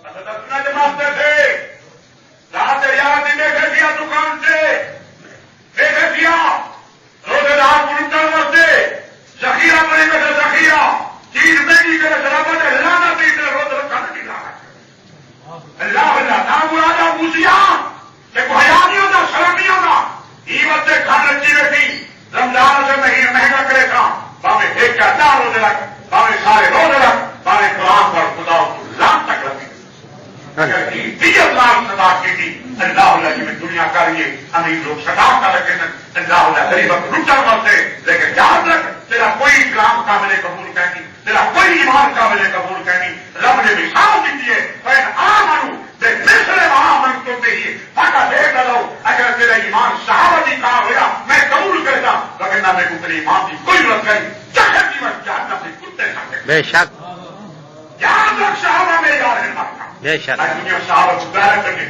اپنا جماعتیں تھے رات 11 دن دیکھے دیا دکان سے دیکھے دیا روزے دار گرو کرتے ذخیرہ بنے گا ذخیرہ چیز نہیں کرے سلامت اللہ نہ دے روز رکھا نہیں رہا اللہ اللہ نام راجا پوچھیا کہ حیا نہیں ہوتا شرم نہیں ہوتا عیمت سے کھان رچی بیٹھی رمضان سے مہینہ مہنگا کرے تھا باوے ایک کا 4 روزے رکھ باوے سارے روزے رکھ باوے قرآن پر خدا لان تک رکھی 30 لاکھ سدا کی تھی اللہ اللہ کی میں دنیا کا رہی ہے امیر لوگ سدا کا رکھے اللہ اللہ غریب لٹر مرتے لیکن یاد رکھ تیرا کوئی اسلام قابل قبول کہنی تیرا کوئی ایمان قابل قبول کہنی رب نے مثال دیتی ہے اگر تیرا ایمان صحابہ جی کہا ہوا میں قبول کرتا لیکن نہ میرے کو تیرے ایمان کی کوئی ضرورت نہیں چاہے جیون جاننا سے کتے کھاتے بے شک یاد رکھ صحابہ میرے یار ہے بے شک دنیا صحابہ کو پیار کرنے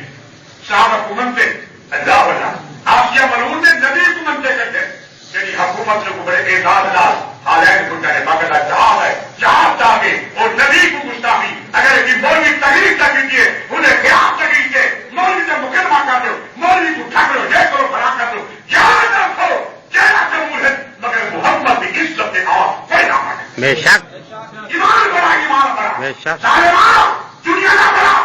صحابہ کو منتے اللہ اللہ آسیہ ملعون نے نبی کو منتے کرتے تیری حکومت کو بڑے اعزاز دار حالات کو کہے باقی جہاز ہے جہاز چاہے اور نبی کو گستاخی اگر کی مولوی تکلیف تک کیجیے انہیں قیام تک کیجیے مولوی سے مقدمہ کر دو مولوی کو ٹھک لو یہ کرو بنا کر دو یاد رکھو چہرہ قبول ہے مگر محمد کی عزت کے آواز کوئی نہ مانے بے شک ایمان بڑا ایمان بڑا بے شک سارے مارو دنیا نہ بڑا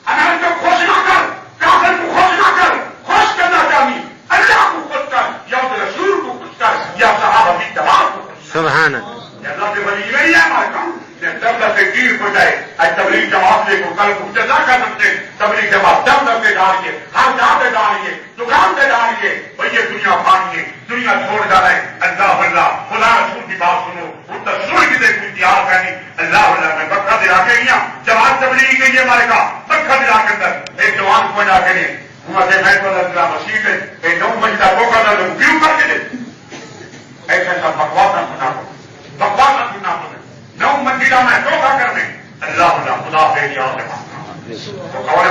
اگر کو خوش نہ کر کافر کو خوش نہ کر خوش کرنا چاہیے اللہ کو خوش کر یا رسول کو خوش کر یا صحابہ کی جماعت کو سبحان اللہ اللہ کے ولی نہیں ہے ہمارے کام دم دم سے گیر ہو جائے آج تبلیغ جماعت لے کو کل کو جزا کر سکتے تبلیغ جماعت دم دم سے ڈالیے ہر جہاں پہ ڈالیے دکان پہ ڈالیے بھائی یہ دنیا پانی ہے دنیا چھوڑ جانا ہے اللہ اللہ خدا رسول کی بات سنو وہ تصویر کی دیکھ تیار کرنی اللہ اللہ میں مکہ دلا کے گیا جماعت تبلیغ گئی ہے ہمارے کا مکہ دلا کے اندر ایک جوان کو جا کے لیے مسیح ہے ایک نو مجھے وہ کرنا لوگ کیوں کر کے دے ایسا ایسا بکواس نہ سنا بکواس نہ سننا تمہیں نو منزلہ میں دھوکہ کرنے اللہ اللہ خدا بے یاد ہے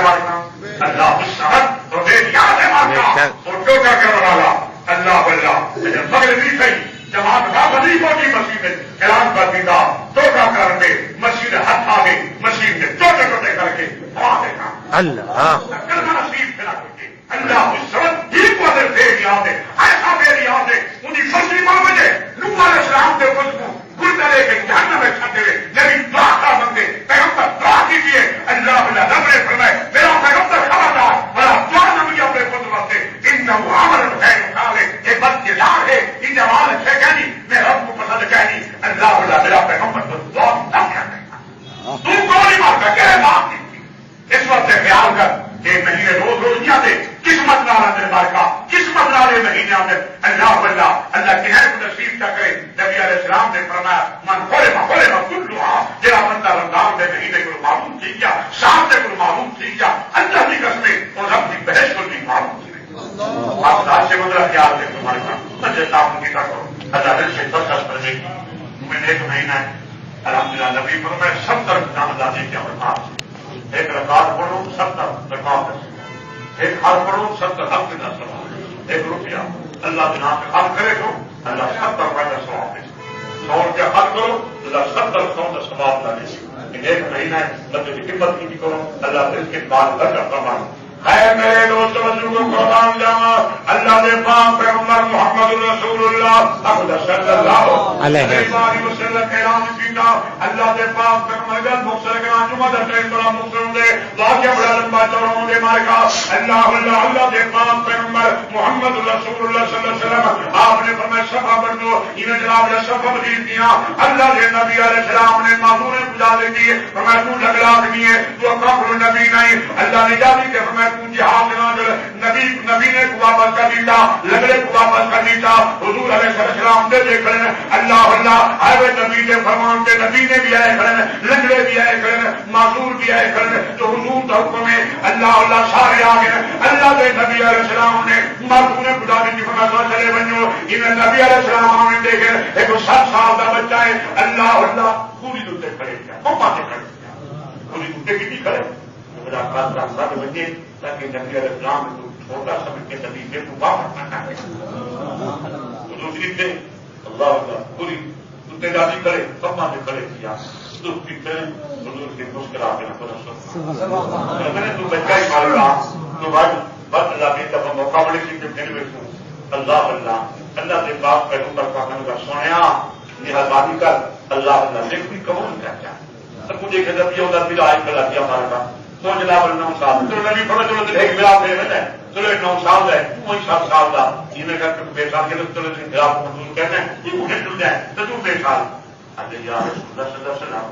مانگنا اللہ الصمد تو بے یاد ہے مانگنا اور دھوکہ کرنے والا اللہ اللہ مگر بھی صحیح جماعت کا غریبوں کی مسجد میں اعلان کر دیتا دھوکہ کر کے مسجد ہاتھ آ گئی مسجد میں ٹوٹے ٹوٹے کر کے وہاں دیکھا اللہ کرنا نصیب پھیلا کر کے اللہ الصمد ہی کو اگر بے یاد ہے ایسا بے یاد ہے انہیں مسجد میں مجھے نوح علیہ السلام کے خود کو گردے اللہ اللہ کی ہے نصیب کیا کرے. نبی علیہ السلام نے فرمایا من خورے کلھا جڑا بندہ رمضان کے مہینے کو معلوم تھی گیا شام سے کو معلوم تھی گیا اللہ کی قسمیں اور رب کی بحث کو بھی معلوم تھی. آپ آج سے مطلب خیال ہے تمہارے پاس جیسا آپ کی کرو اللہ دل سے برکت کر دے گی. میں ایک مہینہ ہے الحمدللہ نبی پر میں 70 نام دادی کے اوقات ایک رکعت پڑھوں 70 رکعت ایک ہاتھ پڑھوں 70 حق کا ثواب ایک روپیہ اللہ کے نام پہ خرچ کرے تو اللہ 70 روپئے کا ثواب دے. 100 روپیہ خرچ کرو اللہ 70 کا ثواب نہ دے. لیکن ایک مہینہ ہے بندے کی قیمت کی بھی کرو اللہ دل کے بعد برکت فرمائے. ہے میرے دوست بزرگوں کو قربان جاواں اللہ دے پاک پیغمبر محمد رسول اللہ صلی اللہ علیہ وسلم اعلان کیتا اللہ دے پاک پیغمبر مختصر کا جمعہ دے بڑا مختصر دے واقعہ بڑا لمبا چوڑا دے مارکا اللہ دے پاک پیغمبر محمد رسول اللہ صلی اللہ علیہ وسلم آپ نے فرمایا صفا بندو انہیں جناب نے صفا بدید دیا اللہ دے نبی علیہ السلام نے معذور بجا دے دیے فرمایا تو لگلا دیے تو کفر نبی نہیں اللہ نے جادی کے فرمایا جہاد نبی نے کو واپس کر دیتا لگڑے کو واپس کر دیتا حضور علیہ السلام دے دے کھڑے اللہ آئے نبی کے فرمان کے نبی نے بھی آئے کھڑے لگڑے بھی آئے کھڑے معذور بھی آئے کھڑے تو حضور کا حکم ہے اللہ سارے آ گئے اللہ کے نبی علیہ السلام نے معذور خدا کی فرمایا چلے بنو انہیں نبی علیہ السلام نے دیکھے ایک 7 سال کا بچہ ہے اللہ پوری دوتے کھڑے کیا پپا سے کھڑے کیا پوری دوتے کی کھڑے بچے تاکہ نبی علیہ السلام کو چھوٹا سمجھ کے نتیجے کو واپس نہ کرے. دوسری تھے اللہ پوری دوتے دادی کرے پپا سے کھڑے کیا دکھ کی کرے حضور سے مسکرا کے میں تو بچہ ہی مار رہا تو بس اللہ کے تب موقع ملے گی کہ پھر بیٹھوں اللہ کے باپ پیغمبر کا من کا سویا مہربانی کر اللہ نے بھی قبول کر جائے سب کو دیکھے جب یہ ہوتا پھر آج کلا دیا ہمارے کا تو جناب 9 سال چلو نبی پڑھو چلو ایک ملا پھر ہے چلو 9 سال ہے کوئی 7 سال کا یہ کر بے سال کے چلو خلاف منظور کہتے ہیں یہ مجھے ٹل جائے تو تم بے سال ارے یار رسول اللہ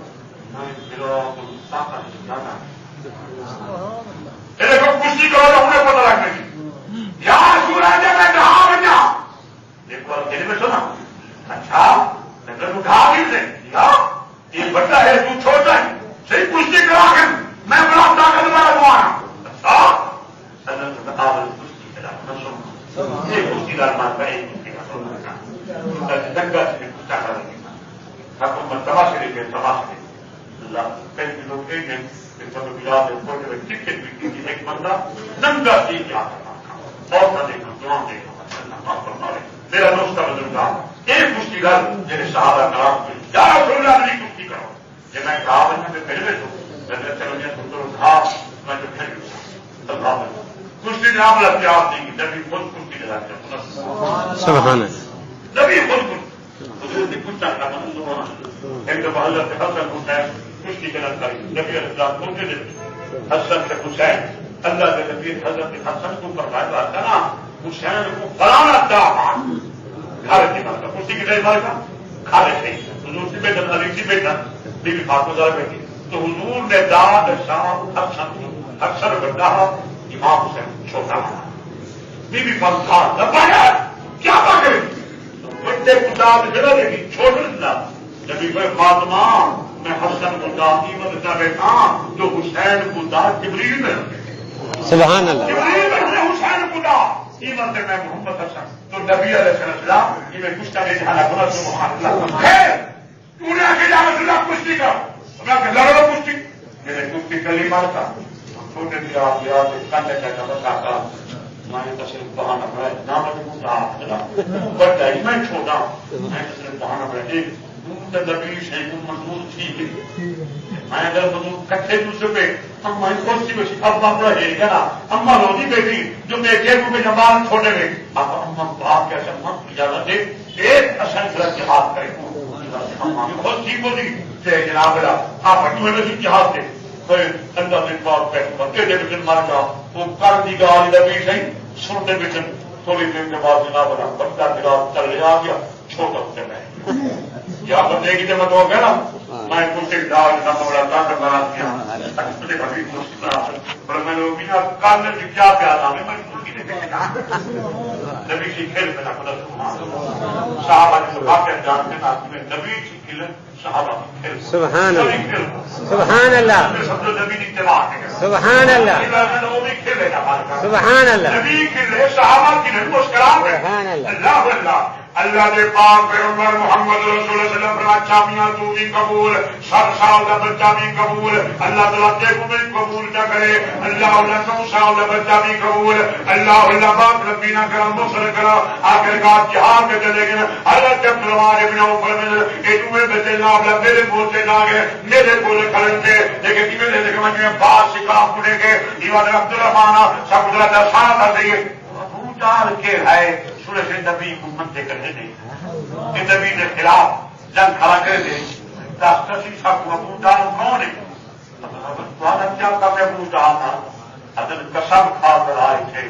کشتی کرو تو انہیں پتہ رکھنے کی یار سورج میں کہاں بنیا ایک بار کہنے میں سنا اچھا میں اٹھا بھی دیں یہ بڑا ہے تو چھوٹا ہے صحیح کشتی کرا کے میں بڑا طاقت والا ہوا یہ کشتی دار مانتا ہے حکومت تماشے لے کے تماشے اللہ کئی لوگ کہیں گے کہ سب یاد ہے ٹکٹ بھی ایک بندہ ننگا سی یاد اور نہ دیکھو دعا دیکھو میرا دوست کا بزرگا ایک کشتی دار جنہیں صحابہ کرام کو یار سولہ نہیں کشتی کرو یہ میں کہا بننے میں پہلے تو کشتی جناب اختیار دی نبی خود کشتی سبحان نبی خود پوچھا ایک دفعہ حضرت حسن حسین کشتی کے لڑکاری نبی السلام پوچھے حسن سے حسین اللہ کے نبی حضرت حسن کو فرمایا تھا نا حسین کو فلانا دام گھر کے مارکا کشتی کی نہیں مارکا کھا رہے تھے حضور سے بیٹھا علی سے بیٹھا بیوی فاطمہ بیٹھی تو حضور نے داد شام اکثر بڑا امام حسین چھوٹا بی بی فاطمہ کیا پکڑے بڑے کو داد جگہ دے گی چھوٹے نہ جبھی میں فاطمہ میں حسن کو داد قیمت کر بیٹھا جو حسین کو داد جبریل میں سبحان اللہ جبریل میں حسین کو داد قیمت میں محمد حسن تو نبی علیہ السلام یہ میں کچھ کرے جہاں گنا سبحان اللہ خیر تو نے آگے جا رسول اللہ کشتی کا لڑو کشتی میرے کشتی گلی مارتا چھوٹے دیا یاد کانٹے کا بتاتا میں تصریف بہانا پڑا نہ مجھے بڑا ہی میں چھوٹا میں تصریف بہانا پڑا ایک نبی شیخ مزدور تھی میں اگر مزدور کٹھے دوسرے پہ ہم میں کون سی بچی اب باپڑا ہے کیا نا اما روزی بیٹی جو بیٹے کو میں جمال چھوڑے ہوئے اب اما باپ کیسے مت اجازت دے ایک اصل فرق کے ہاتھ کرے بہت ٹھیک ہوتی جناب آپ ہٹو میں جہاز دے اللہ نے پاک پیسے دے بچن مار کا وہ کر دی گال نبی صحیح سنتے بچن تھوڑی دیر کے بعد جناب بڑا گلا چل آ گیا چھوٹا ہوتے میں یا بندے کی جب تو گیا نا میں کچھ ڈال بڑا کانڈ بنا دیا پر میں نے کل کیا پیار میں نبی کی کھیل میں نہ صحابہ کی واقعہ جانتے نا نبی کی کھیل صحابہ کی کھیل سبحان اللہ سبحان اللہ سمجھو نبی کی اتباع ہے سبحان اللہ وہ بھی کھیلے گا سبحان اللہ نبی کھیلے صحابہ کی نہیں مسکراؤ سبحان اللہ اللہ اللہ اللہ دے پاک پیغمبر محمد رسول اللہ صلی اللہ علیہ وسلم اچھا میاں تو بھی قبول 7 سال کا بچہ بھی قبول اللہ تعالیٰ کو بھی قبول نہ کرے اللہ 9 سال کا بچہ بھی قبول اللہ بات ربی نہ کرا مصر کرا آخر کار جہاد کے چلے گئے اللہ جب تلوار ابن اوپر میں ایٹوے بچے نہ میرے بولتے نہ گئے میرے بولے کھڑے تھے لیکن میرے دیکھ میں بات سکھا پڑے گے دیوان عبد الرحمان سب گزرا ساتھ آ جائیے چار کے ہے سورج نبی حکومت دے کر دے کہ نبی کے خلاف جنگ کھڑا کر دے دسترسی صاحب ابو جہل کون ہے کیا کر ابو جہل تھا حضرت قسم کھا کر آئے تھے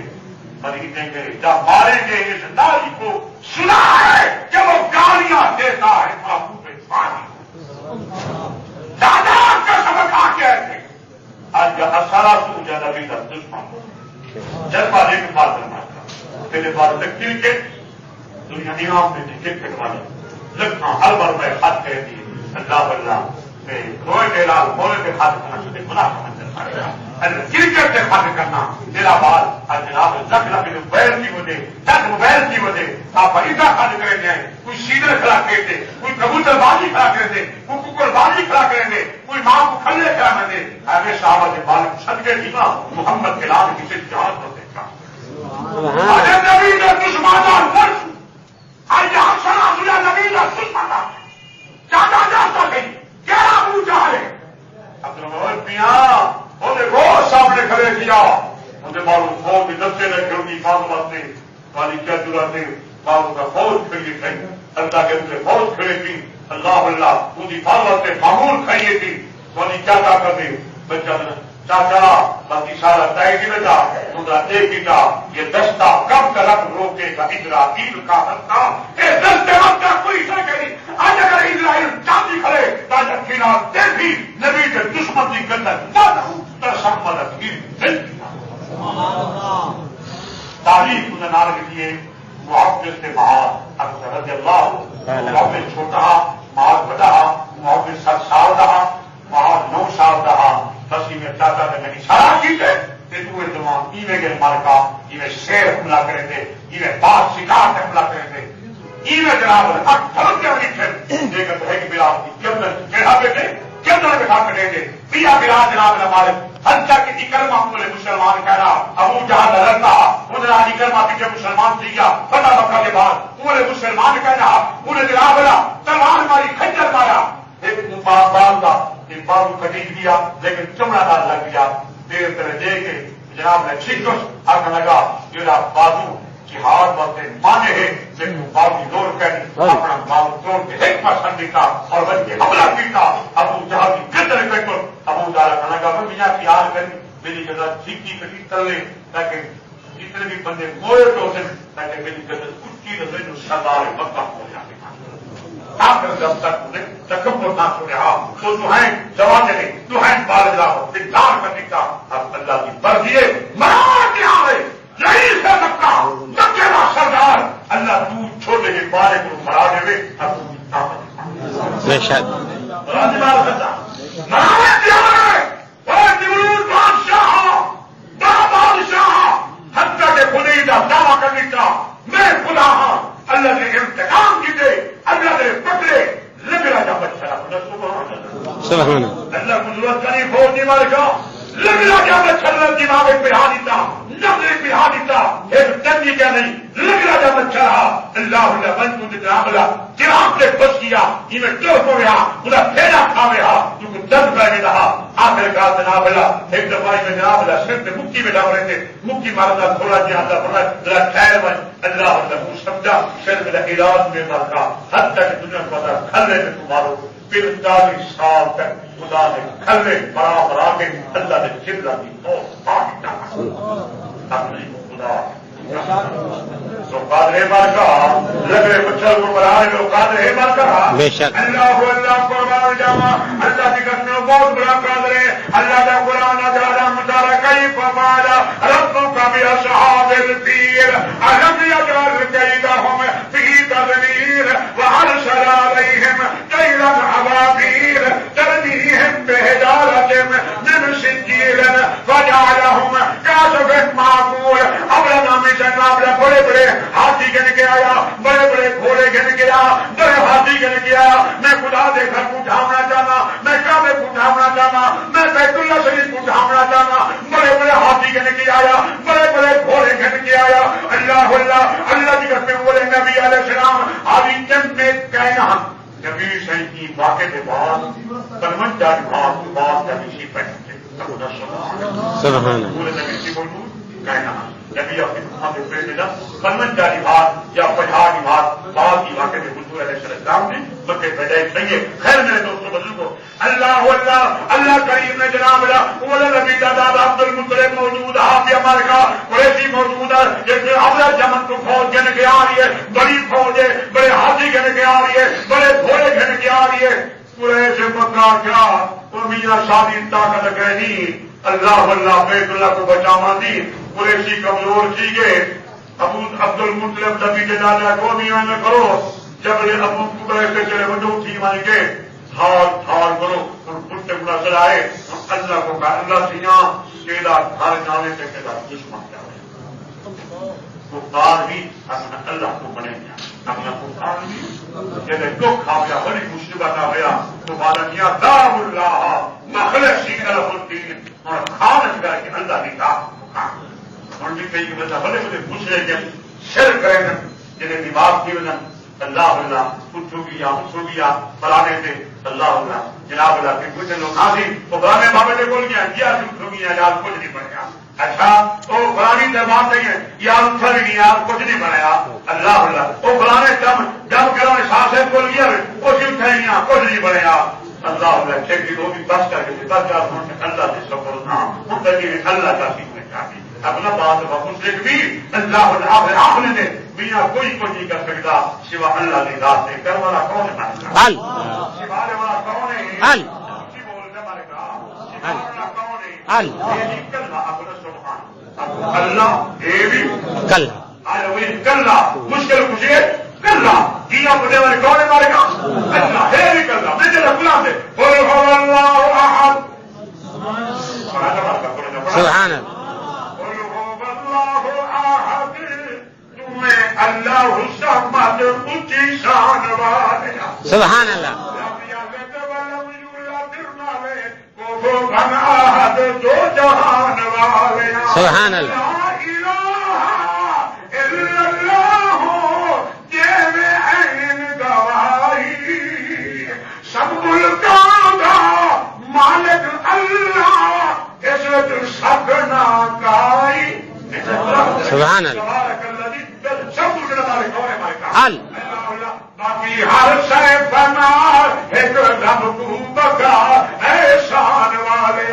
خریدیں گے جب ماریں گے اس ناری کو سنا ہے کہ وہ گالیاں دیتا ہے بابو پہ پانی دادا قسم کھا کے آئے تھے آج یہ سارا سوجا نبی کا دشمن جذبہ لے کے بات کرنا پہلے بار کرکٹ دنیا امام میں تھے کرکٹ والے لکھنا ہر بار میں خط کہہ دیے اللہ اللہ میں روئے کے لال بولے کے خط کرنا چاہتے گنا سمجھ کرکٹ سے خط کرنا میرا بال جناب لکھ لکھ موبائل کی وجہ 10 موبائل کی وجہ آپ ایسا خط کریں گے کوئی سیدھے کھڑا کریں گے کوئی کبوتر بازی کھڑا کریں گے کوئی ککڑ بازی کھڑا کریں گے کوئی ماں کو کھلے کھڑا کریں گے ایسے صحابہ کے بال چھٹ کے دینا محمد کے نام کسی جہاز کو دیکھا نبی نے دشمن آج سنا سنا نبی نے دشمن زیادہ جاتا گئی کیا پوچھا ہے اپنے میاں انہیں بہت سامنے کھڑے کیا انہیں معلوم فوج کے دستے نے کیونکہ فاض واسطے والی کیا جراتے فاض کا فوج کھڑی تھی اللہ کے ان فوج کھڑے تھی اللہ اللہ ان کی فاض واسطے معمول کھڑی تھی والی کیا طاقت تھی بچہ چاچا باقی سارا طے کی بتا خدا ایک ہی کا یہ دستہ کب تک روکے گا اسرائیل کا دستہ یہ دستے وقت کا کوئی طے کری آج اگر اسرائیل چاندی کھڑے تاجر کھینا دے بھی نبی کے دشمن کی گندر نہ رہوں تر سمت کی تعریف انہیں نارک دیے محبت سے مہار اکثر رضی اللہ محبت چھوٹا مہار بڑا محبت 7 سال رہا مہار 9 سال رہا بسی میں چاچا نے میری اشارہ کی تھے کہ تو تمام ایویں کے مارکا ایویں شیر حملہ کرے تھے ایویں بات شکار سے حملہ کرے تھے ایویں جناب حق دھرم کے ابھی تھے دیکھ ہے کہ بلا بیٹھا بیٹھے کیندر بٹھا کر دیں گے پیا بلا جناب ہمارے ہنسا کی کلمہ پورے مسلمان کہہ رہا ابو جہل لڑتا انہیں آج کلمہ پیچھے مسلمان دیا فتح مکہ کے بعد پورے مسلمان کہہ رہا پورے جناب تلوار ماری کھنجر مارا ایک بال کا ایک بال کٹیج دیا لیکن چمڑا دار لگ گیا دیر طرح دے کے جناب نے چھکس آگے لگا میرا بازو جہاد واسطے مانے ہے لیکن بازو دور کر اپنا بازو توڑ کے ایک پسند دیتا اور بچ کے حملہ کیتا ابو جہل کی گردن پہ کر ابو جہل کا لگا میں میاں پیار کری میری جگہ چھکی کٹی کر لے تاکہ جتنے بھی بندے موڑے تو تاکہ میری گردن کچھ کی تو سردار مکہ ہو جائے آخر جب تک انہیں تکبر نہ چھوڑے تو جو ہیں جوان نہیں جو ہیں بالغ دار کرنے کا اب اللہ کی مرضی ہے مرا کے آئے یہی سے سکتا مکے کا سردار اللہ تو چھوٹے کے بارے کو مرا دے اب بے شک مرا کے آئے بادشاہ بڑا بادشاہ حتیٰ کہ خدی کا دعویٰ کرنے کا میں خدا ہاں اللہ نے انتقام کی دے اللہ نے پکڑے لگڑا جا بچہ سبحان اللہ کو ضرورت کا نہیں فوج نہیں مارے گا لگڑا جا بچہ دماغ پڑھا دیتا نظر پڑھا دیتا ایک ٹنگی کیا نہیں لگڑا جا بچہ رہا اللہ بن کو جناب جناب نے خوش کیا یہ ٹوپ ہو گیا خدا پھیلا کھا گیا کیونکہ درد پہ رہا آخر کا جناب اللہ ایک دفعہ میں جناب اللہ صرف مکی میں ڈال رہے تھے مکی مارتا تھوڑا جہاں تھوڑا خیر بن اللہ اللہ سمجھا صرف میرا علاج میں مر کا حد تک دنیا کو پتا کھلے میں تمہارو 45 سال تک خدا نے کھلے برابر آ کے اللہ نے چلا دی خدا تو قادر مر کا لگے بچوں کو بنانے لوگ قادر مر کا اللہ اللہ قربان جاما اللہ کی قسم بہت بڑا قادر ہے اللہ کا قرآن زیادہ مطالعہ کئی فرمایا ربوں کا بھی اصحاب الفیل ألم يجعل كيدهم في تضليل وأرسل عليهم طيرا أبابيل ترميهم بحجارة من سجيل فجعلهم كعصف معقول. اپنا نام جناب بڑے بڑے ہاتھی گن کے آیا, بڑے بڑے گھوڑے گن کے آیا, بڑے ہاتھی گن کے آیا. میں خدا دے گھر کو ڈھانپنا چاہنا, میں کعبے کو ڈھانپنا چاہنا, میں بیت اللہ شریف کو ڈھانپنا چاہنا. بڑے بڑے ہاتھی گن کے آیا, بڑے بڑے گھوڑے گن کے آیا. اللہ اللہ اللہ کی کرتے بولے نبی علیہ السلام آدھی چند میں کہنا نبی صحیح کی واقع کے بعد 55 بات کا نشی پہنتے سبحان پورے نبی کی بولوں کہنا نبی اپنی محمد پیش ملا 55 بات یا 50 بات بعد کی واقع میں حضور علیہ السلام نے مکے پیدائش چاہیے. خیر میرے دوستوں بزرگوں, اللہ اللہ اللہ کریم نے جناب اولا نبی دادا عبد المطلب موجود, آپ ہمارے کا قریشی موجود ہے. ابلا جمن کو فوج گن کے آ رہی ہے, بڑی فوج ہے, بڑے ہاتھی گن کے آ رہی ہے, بڑے گھوڑے گن کے آ رہی ہے. قریش مکہ کیا وہ میاں شادی طاقت کہنی اللہ اللہ بیت اللہ کو بچاوا دی. قریشی کمزور کی گئے. ابو عبد المطلب نبی کے دادا کو میاں میں کرو جب ابو قریش سے چلے وجو تھی مان کے تھار تھار کرو اور پٹے گنا چلائے. اللہ کو کہا اللہ سیاں کیلا گھر جانے سے کہا دشمن کیا ہے وہ کار بھی اپنا اللہ کو بنے گیا اپنا کو کار بھی جب دکھ آ گیا بڑی مصیبت آ گیا تو مانا کیا دام اللہ مخلصی الدین اور خالص کر کے اللہ نے کہا اور بھی کئی کہ بندہ بڑے بڑے دوسرے کے شر کریں جنہیں دماغ کی وجہ اللہ اللہ کچھ ہو گیا فلانے سے اللہ اللہ جناب اللہ کے کچھ لوگ آدھی وہ فلانے بابے نے بول گیا یا جھوٹ ہو گیا یا کچھ نہیں بنیا. اچھا وہ فلانی دربار نہیں ہے یا اٹھا بھی نہیں آپ کچھ نہیں بنایا. اللہ اللہ وہ فلانے دم کرانے سانس بول گیا وہ اٹھا نہیں کچھ نہیں بنایا. اللہ اللہ چیک وہ بھی بس کر کے اللہ سے سفر نہ اللہ کا سیکھنے چاہیے اپنا بات مشرک بھی اللہ آپ نے دے میاں کوئی کچھ نہیں کر سکتا سوا اللہ کی ذات سے. کر والا کون ہے سوال والا کون ہے بولنے والے کا سوال کون ہے اللہ یہ بھی کل کلّا مشکل پوچھیے کلّا دیا پڑھنے والے کون ہے مارے کا اللہ ہے بھی کلّا میں چلا غلام سے سبحان اللہ الصمد اونچی شان والے سبحان اللہ جو جہان والے سبحان اللہ سب ملکوں کا مالک اللہ اس سب ناکائی سبحان اللہ سب ملک مالک کون ہے مالک باقی ہر شے بنا ایک رب کو بکا احسان والے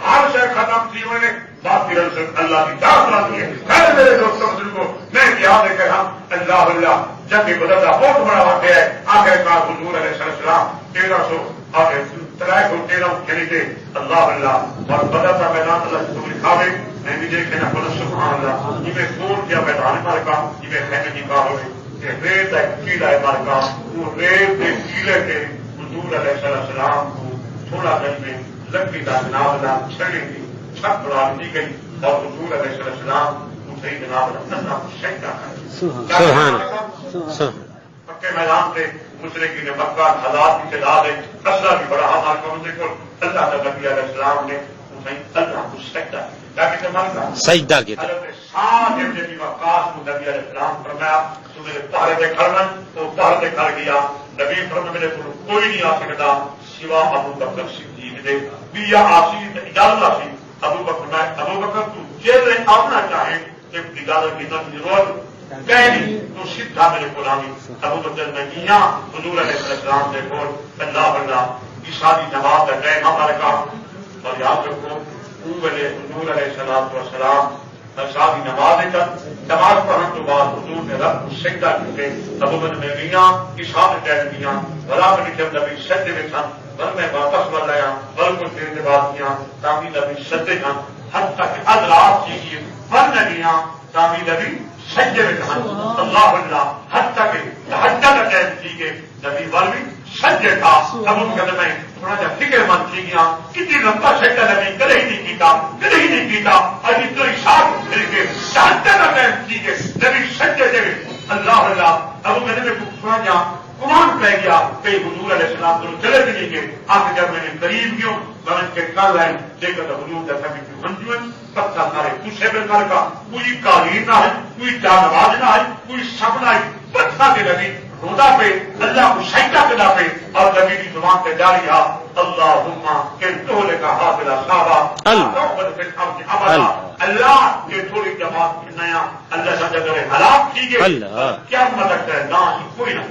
ہر شے ختم تھی میں نے باقی اللہ کی ذات آتی ہے. خیر میرے دوستوں بزرگوں میں یاد ہے کہ ہم اللہ اللہ جب بھی بدلتا بہت بڑا واقعہ ہے. آخر کار حضور علیہ السلام 1313 یعنی کہ اللہ اللہ اور بدل کا میدان اللہ کو لکھاوے میں بھی دیکھے نا بولو سبحان اللہ یہ میں کوڑ کیا میدان مار کا یہ میں کہنے کی بات ہوئی کہ ریت ہے کیلا ہے مار کا وہ ریت کے کیلے کے حضور علیہ السلام کو تھوڑا دن میں لکڑی کا جناب اللہ چھڑی تھی چھت بڑھا دی گئی اور حضور علیہ السلام اسے جناب اللہ شہدا سبحان پکے میدان سے مشرق کی نے مکہ ہزار کی تعداد ہے اسلحہ بھی بڑا ہمارے کو اللہ نبی علیہ السلام نے اللہ کو سجدہ سجدہ کی وقاص کو نبی علیہ السلام فرمایا تو میرے پہاڑے سے کھڑنا تو پہاڑ سے کھڑ گیا. نبی فرمایا میرے کو کوئی نہیں آ سکتا سوا ابو بکر صدیق دے بھی یا آسی اجازت آسی ابو بکر تو جیل میں آنا چاہے کہ اجازت کی ضرورت کہیں تو سیدھا میرے کو آئی. ابو بکر میں میاں حضور علیہ السلام سے بول اللہ بندہ کی شادی نماز کا ٹائم ہمارے کام اور یاد رکھو حضور علیہ السلام شادی نماز پڑھنے کے بعد حضور نے رب کو سجدہ کیتے. ابو بکر میں میاں کی شادی ٹائم میاں بلا میں جب نبی سجدے میں تھا بل میں واپس بل آیا بل کچھ دیر کے بعد کیا تاکہ نبی سجدے تھا حتیٰ کہ اد رات کی بل نہ گیا تاکہ نبی سجدے میں جہاں اللہ اللہ حتیٰ کہ تہجد قائم کی گئے نبی والوی سجدے تھا ابو بکر میں تھوڑا جا فکر مند تھی گیا کتنی لمبا سجدہ نبی کدے ہی نہیں کیتا اب اتنا ساتھ مل کے تہجد قائم کی گئے نبی سجدے دے اللہ اللہ ابو بکر میں تھوڑا جا قرآن پہ گیا کئی حضور علیہ السلام تو چلے بھی نہیں گئے آخر جب میں نے قریب کیوں میں کے کل ہے دیکھا تو حضور جیسا بھی کیوں منجو ہے پتہ سارے دوسرے پرکار کا کوئی قالین نہ ہے کوئی جانواز نہ ہے کوئی سب نہ ہے پتہ کے نبی رودا پہ اللہ کو سجدہ کدا پہ اور نبی کی زبان پہ جاری ہے اللہم کہ تو نے کہا بلا صحابہ اللہ کے تھوڑی جماعت کی نیا اللہ سمجھا کرے ہلاک کی گئے کیا مدد ہے نہ کوئی نہ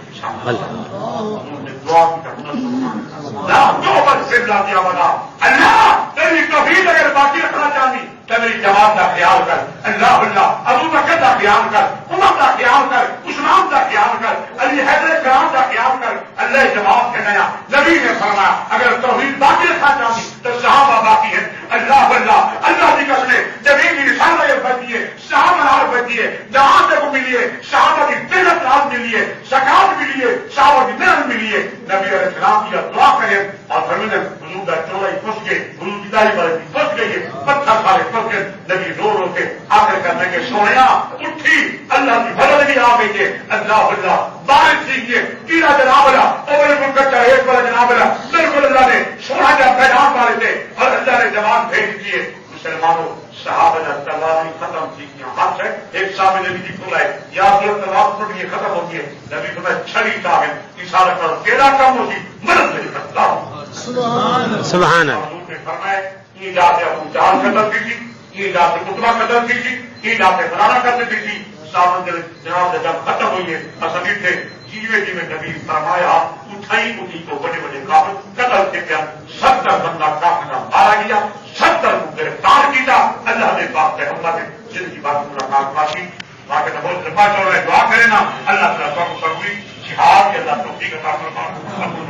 اللہ تیری توحید اگر باقی رکھنا چاہتی تو میری جماعت کا خیال کر اللہ اللہ ابو بکر کا خیال کر عمر کا خیال کر عثمان کا خیال کر علی حیدر کرام کا خیال کر اللہ جماعت کے نیا نبی نے فرمایا اگر توحید باقی رکھنا چاہتی تو صحابہ باقی ہے اللہ اللہ اللہ کی قسم زمین کی نشان بچی ہے صحابہ بچی ہے جہاں تک ملی ہے صحابہ کی محنت رات ملی ہے زکات ملی ہے صحابہ کی محنت ملی ہے نبی علیہ السلام کی دعا کریں اور فرمایا حضور کا چوڑائی پھنس گئے حضور کی دائی پر پھنس گئی ہے پتھر سارے پھنس گئے نبی رو رو کے آخر کرنے کے سویا اٹھی اللہ کی بدل بھی آ گئی ہے اللہ اللہ بارش سیکھیے کیڑا جناب اللہ اور بالکل کچا ایک بڑا جناب اللہ بالکل اللہ نے سونا جب پیغام والے تھے اور اللہ نے جواب بھیج دیے مسلمانوں صحابہ نے تلوار ختم کی ہاتھ ہے ایک صاحب نے بھی کھولائے یا تلوار پڑ یہ ختم ہوتی ہے نبی تمہیں چھڑی کا ہے اشارہ کرو تیرا کام ہوتی مدد نہیں کرتا سبحان اللہ نے فرمایا یہ جاتے ابو جہل قتل کی تھی یہ جاتے کتبہ قتل کی تھی یہ جاتے فلانا قتل کی تھی صاحب جناب جب ختم ہوئی ہے اصل تھے جیوے جی میں نبی فرمایا اٹھائی اٹھی کو بڑے بڑے کافر قتل کے کیا 70 بندہ کافر کا مارا گیا 70 کو گرفتار کیا اللہ نے پاک پیغمبر نے جن کی بات ملاقات باقی باقی تو بہت لمبا چل رہا ہے دعا کرے نا اللہ تعالیٰ سب کو جہاد کے اللہ توفیق عطا فرمائے